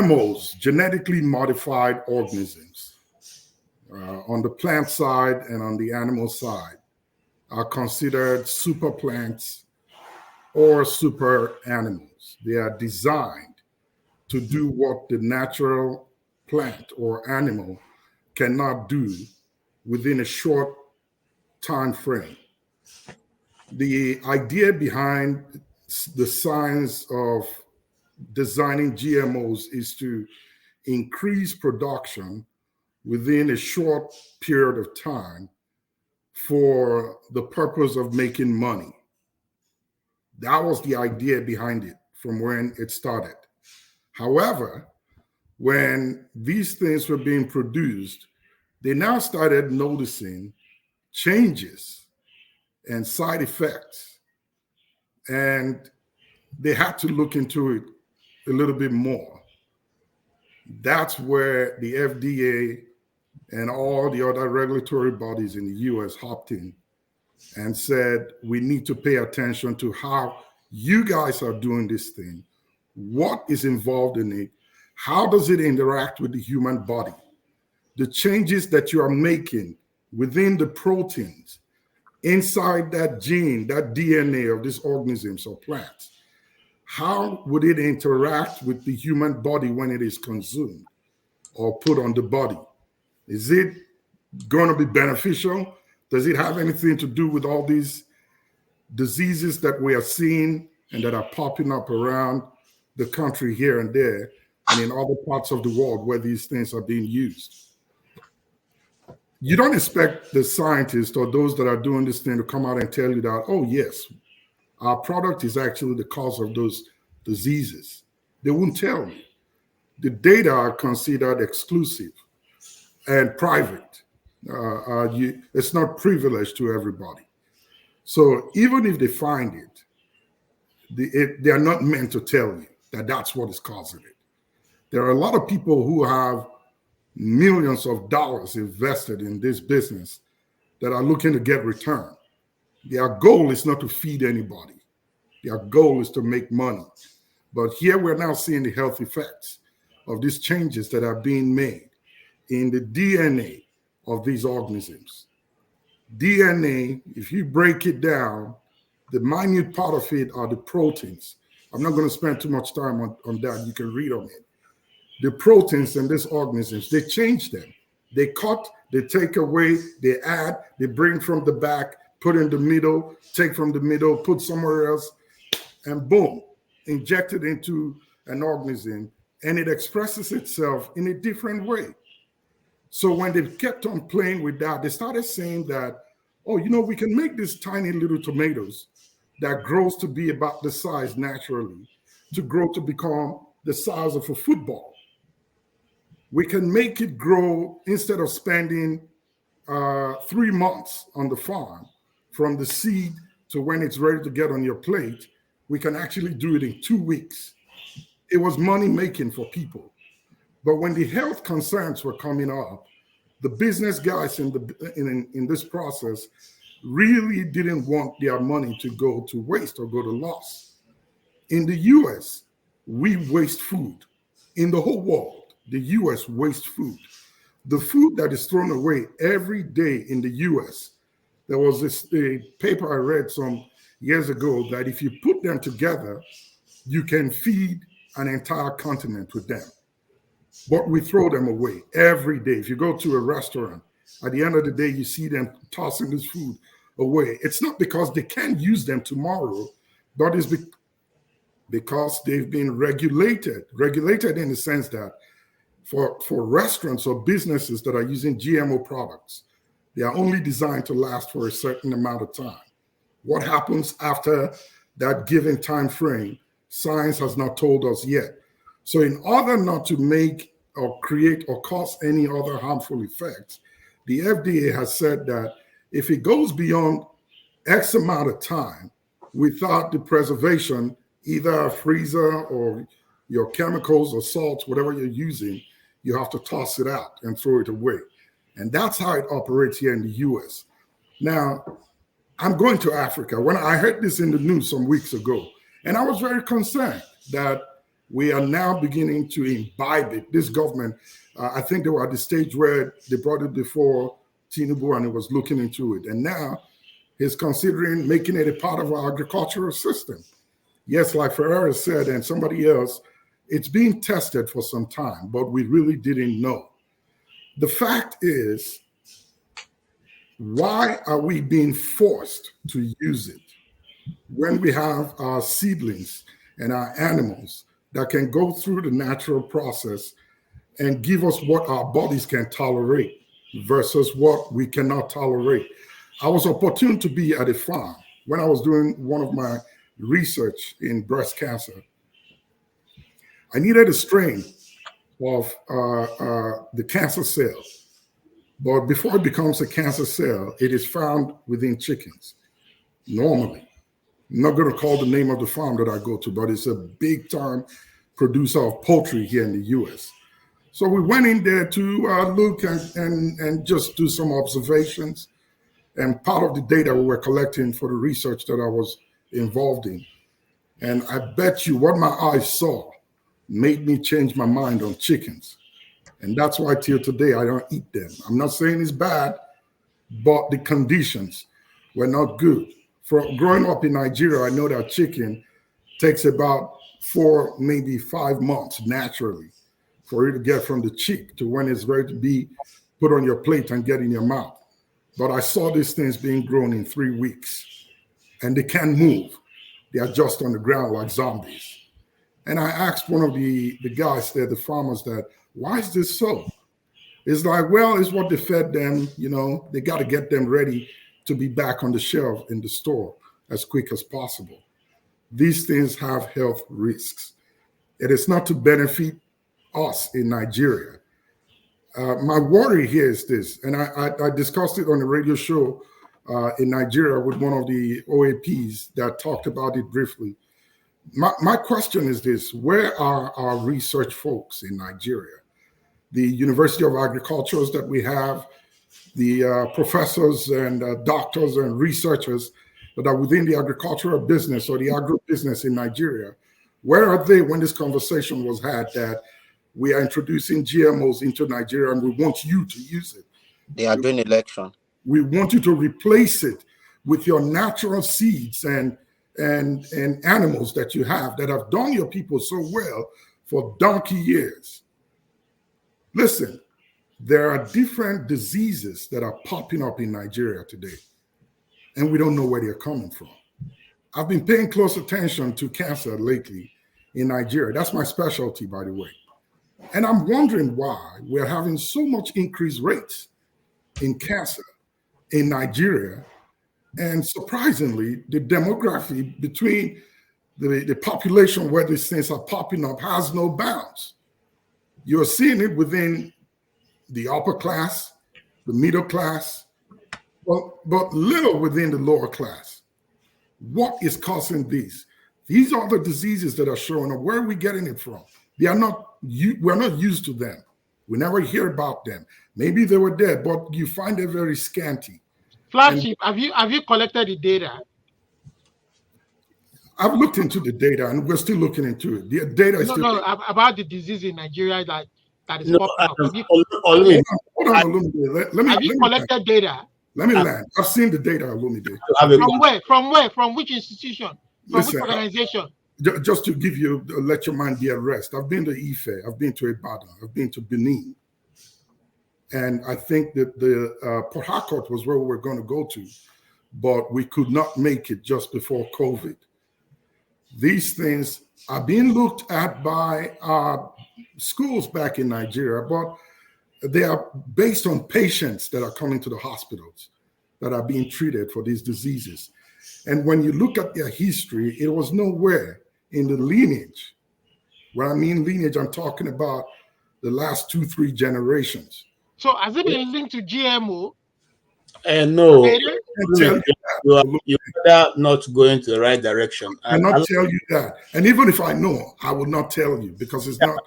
GMOs, genetically modified organisms, on the plant side and on the animal side, are considered super plants or super animals. They are designed to do what the natural plant or animal cannot do within a short time frame. The idea behind the science of designing GMOs is to increase production within a short period of time for the purpose of making money. That was the idea behind it from when it started. However, when these things were being produced, they now started noticing changes and side effects, and they had to look into it a little bit more. That's where the FDA and all the other regulatory bodies in the US hopped in and said, we need to pay attention to how you guys are doing this thing, what is involved in it, how does it interact with the human body, the changes that you are making within the proteins inside that gene, that DNA of these organisms or plants. How would it interact with the human body when it is consumed or put on the body? Is it going to be beneficial? Does it have anything to do with all these diseases that we are seeing and that are popping up around the country here and there and in other parts of the world where these things are being used? You don't expect the scientists or those that are doing this thing to come out and tell you that, oh, yes, our product is actually the cause of those diseases. They won't tell you. The data are considered exclusive and private. It's not privileged to everybody. So even if they find it, they are not meant to tell you that that's what is causing it. There are a lot of people who have millions of dollars invested in this business that are looking to get return. Their goal is not to feed anybody. Their goal is to make money. But here we're now seeing the health effects of these changes that are being made in the DNA of these organisms. DNA, if you break it down, the minute part of it are the proteins. I'm not going to spend too much time on that. You can read on it. The proteins in these organisms, they change them. They cut, they take away, they add, they bring from the back, put in the middle, take from the middle, put somewhere else, and boom, inject it into an organism, and it expresses itself in a different way. So when they kept on playing with that, they started saying that, oh, we can make these tiny little tomatoes that grows to be about the size naturally, to grow to become the size of a football. We can make it grow instead of spending 3 months on the farm from the seed to when it's ready to get on your plate. We can actually do it in 2 weeks. It was money making for people. But when the health concerns were coming up, the business guys in this process really didn't want their money to go to waste or go to loss. In the US, we waste food. In the whole world, the US wastes food. The food that is thrown away every day in the US, there was a paper I read some years ago that if you put them together, you can feed an entire continent with them. But we throw them away every day. If you go to a restaurant, at the end of the day, you see them tossing this food away. It's not because they can't use them tomorrow, but it's because they've been regulated in the sense that for restaurants or businesses that are using GMO products, they are only designed to last for a certain amount of time. What happens after that given time frame, science has not told us yet. So in order not to make or create or cause any other harmful effects, the FDA has said that if it goes beyond X amount of time without the preservation, either a freezer or your chemicals or salts, whatever you're using, you have to toss it out and throw it away. And that's how it operates here in the US. Now, I'm going to Africa. When I heard this in the news some weeks ago, and I was very concerned that we are now beginning to imbibe it. This government, I think they were at the stage where they brought it before Tinubu and he was looking into it. And now he's considering making it a part of our agricultural system. Yes, like Ferreira said, and somebody else, it's being tested for some time, but we really didn't know. The fact is, why are we being forced to use it when we have our seedlings and our animals that can go through the natural process and give us what our bodies can tolerate versus what we cannot tolerate? I was opportune to be at a farm when I was doing one of my research in breast cancer. I needed a strain of the cancer cell. But before it becomes a cancer cell, it is found within chickens, normally. I'm not going to call the name of the farm that I go to, but it's a big time producer of poultry here in the US. So we went in there to look and just do some observations. And part of the data we were collecting for the research that I was involved in. And I bet you what my eyes saw made me change my mind on chickens. And that's why till today I don't eat them. I'm not saying it's bad, but the conditions were not good. For growing up in Nigeria, I know that chicken takes about 4, maybe 5 months naturally for it to get from the chick to when it's ready to be put on your plate and get in your mouth. But I saw these things being grown in 3 weeks and they can't move. They are just on the ground like zombies. And I asked one of the guys there, the farmers, that, why is this so? It's like, well, it's what they fed them. You know, they got to get them ready to be back on the shelf in the store as quick as possible. These things have health risks. It is not to benefit us in Nigeria. My worry here is this, and I discussed it on a radio show in Nigeria with one of the OAPs that talked about it briefly. My question is this: where are our research folks in Nigeria? The University of Agricultures that we have, the professors and doctors and researchers that are within the agricultural business or the agro-business in Nigeria, where are they when this conversation was had that we are introducing GMOs into Nigeria and we want you to use it? They are doing election. We want you to replace it with your natural seeds and animals that you have that have done your people so well for donkey years. Listen, there are different diseases that are popping up in Nigeria today, and we don't know where they're coming from. I've been paying close attention to cancer lately in Nigeria. That's my specialty, by the way. And I'm wondering why we're having so much increased rates in cancer in Nigeria. And surprisingly, the demography between the population where these things are popping up has no bounds. You're seeing it within the upper class, the middle class, but little within the lower class. What is causing these? These are the diseases that are showing up. Where are we getting it from? They are not. We're not used to them. We never hear about them. Maybe they were there, but you find them very scanty. Flagship, have you collected the data? I've looked into the data, and we're still looking into it. The data is no about the disease in Nigeria that is popping up. Hold on, Olumide. Have you collected data? Let me land. I've seen the data, Olumide. From where? From which institution? From which organization? Just to give you, let your mind be at rest. I've been to Ife. I've been to Ibadan. I've been to Benin. And I think that the Port Harcourt was where we were going to go to, but we could not make it just before COVID. These things are being looked at by schools back in Nigeria, but they are based on patients that are coming to the hospitals that are being treated for these diseases. And when you look at their history, it was nowhere in the lineage. When I mean lineage, I'm talking about the last 2-3 generations. So has it been linked to GMO? No, you're not going to the right direction. I cannot tell you that. And even if I know, I will not tell you because it's not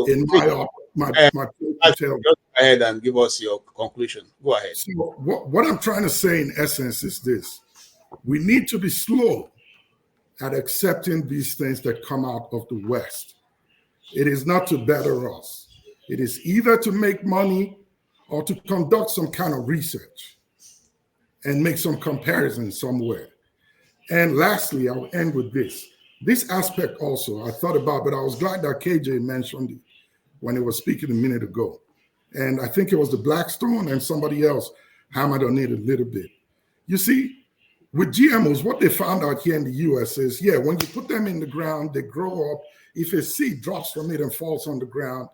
in my just go ahead and give us your conclusion. Go ahead. So what I'm trying to say in essence is this. We need to be slow at accepting these things that come out of the West. It is not to better us. It is either to make money or to conduct some kind of research and make some comparisons somewhere. And lastly, I'll end with this. This aspect also I thought about, but I was glad that KJ mentioned it when he was speaking a minute ago. And I think it was the Blackstone and somebody else hammered on it a little bit. You see, with GMOs, what they found out here in the US is, yeah, when you put them in the ground, they grow up. If a seed drops from it and falls on the ground,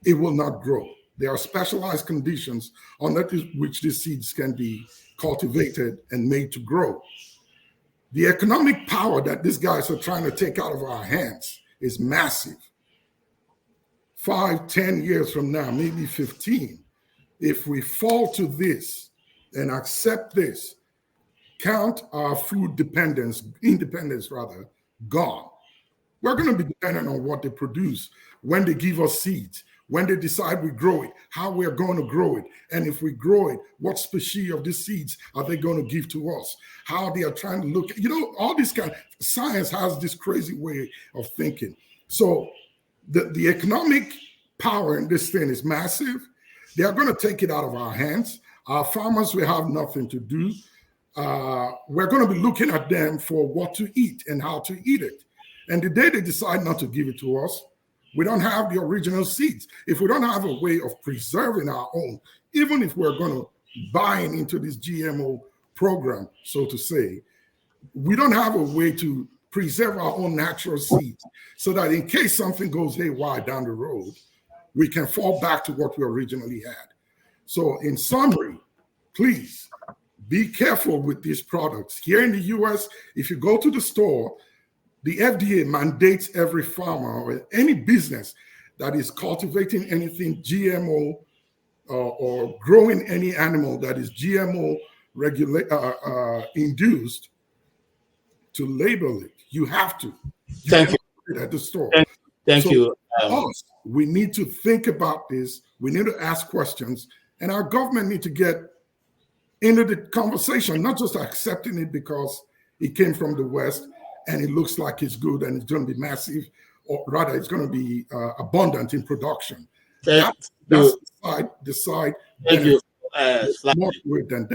it will not grow. There are specialized conditions under which these seeds can be cultivated and made to grow. The economic power that these guys are trying to take out of our hands is massive. 5, 10 years from now, maybe 15, if we fall to this and accept this, count our food independence rather, gone. We're going to be dependent on what they produce, when they give us seeds, when they decide we grow it, how we're going to grow it. And if we grow it, what species of the seeds are they going to give to us? How they are trying to look at, all this kind of science has this crazy way of thinking. So the economic power in this thing is massive. They are going to take it out of our hands. Our farmers will have nothing to do. We're going to be looking at them for what to eat and how to eat it. And the day they decide not to give it to us, we don't have the original seeds. If we don't have a way of preserving our own, even if we're going to buy into this GMO program, so to say, we don't have a way to preserve our own natural seeds so that in case something goes haywire down the road, we can fall back to what we originally had. So in summary, please be careful with these products. Here in the US, if you go to the store, the FDA mandates every farmer or any business that is cultivating anything GMO or growing any animal that is GMO induced to label it. You have to. Thank you. At the store. Thank you. We need to think about this. We need to ask questions, and our government need to get into the conversation, not just accepting it because it came from the West and it looks like it's good and it's going to be massive, or rather it's going to be abundant in production. That's the side. Thank you. More to it than that.